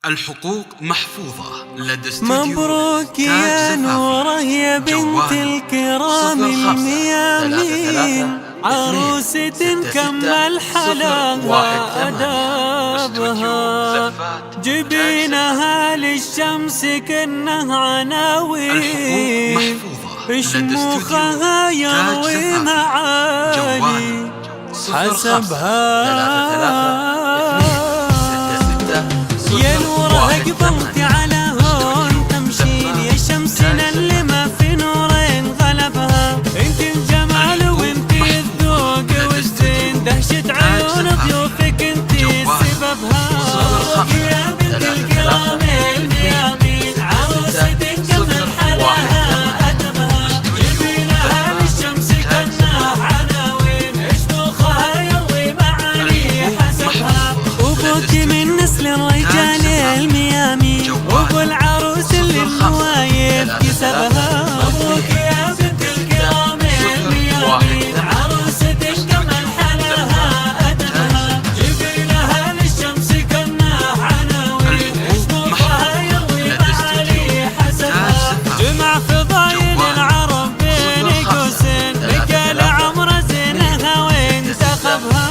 الحقوق محفوظة لدى استوديو مبروك يا نورة يا بنت الكرام الميامين، عروسة كمل حلاها أدابها، جبينها للشمس كأنها عناوين، شموخها يروي معاني حسبها. يا نوره قبلت على هون تمشين، يا شمسنا اللي ما في نورين غلبها، انت الجمال وانت الذوق والزين، دهشة عيون ضيوفك انت سببها. يا بنت الكرام الميامين، عروسة كمل حلاها أدبها، جبينها للشمس كأنها عناوين، شموخها يروي معاني حسبها. أبوك من نسل الرجال الميامين، وابو العروس اللي النوايب كسبها. مبروك يا بنت الكرام الميامين، عروسة كمل حلاها أدبها، جبينها للشمس كأنها عناوين، شموخها يروي معاني حسبها. جمع فضايل العرب بين قوسين، بقى لعمر زينها وانتخبها.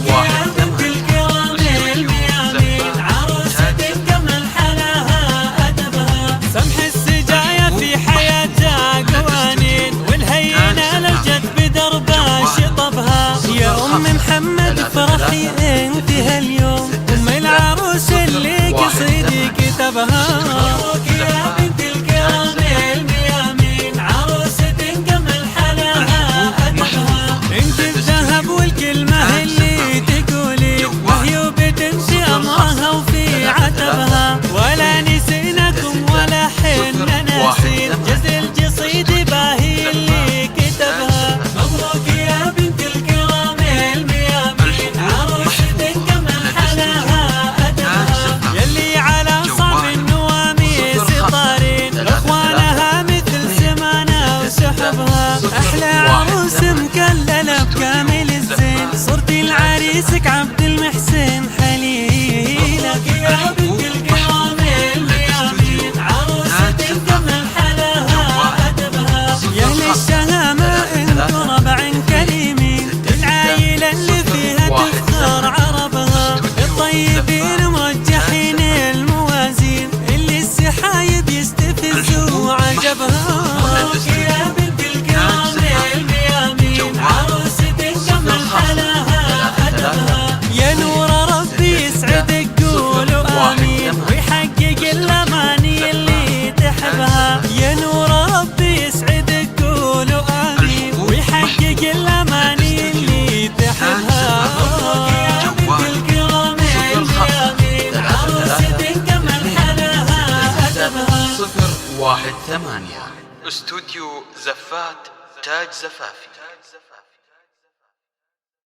يا بنت الكرام الميامين، عروسة كمل حلاها أدبها، سمح السجايا في حياتها قوانين، والهينة للجد بدربها شطبها. يا أم محمد افرحي انت هاليوم، أم العروس اللي قصيدي كتبها. مبروك يا بنت الكرام الميامين، عروسة كمل حلاها أدبها، انت الذهب والكلمة اللي تقولي، وهي بتمشي أمرها وفي عتبها، ولا نسيناكم ولا حنا ناسين، جزء القصيد باهي اللي كتبها. مبروك يا بنت الكرام الميامين، عروسة كمل حلاها أدبها، يلي على صعب النواميس طارين، اخوانها مثل سمانة وسحبها، احلى عروس مكللة بكامل الزين، صرتي لعريسك عبد المحسن حليلة. يا بنت الكرام الميامين، عروسة كمل حلاها أدبها، يا أهل الشهامة انتو ربع كريمين، العايلة اللي فيها تفخر عربها، الطيبين مرجحين الموازين، اللي السحايب يستفزوا عجبها. يا بنت الكرام الميامين، عروسة كمل حلاها أدبها، يا نور ربي يسعدك قولوا آمين، ويحقق الأماني اللي تحبها. يا نور ربي يسعدك قولوا آمين، ويحقق الأماني اللي تحبها. يا بنت الكرام الميامين، عروسة كمل حلاها أدبها. 018 استوديو زفات تاج زفافي.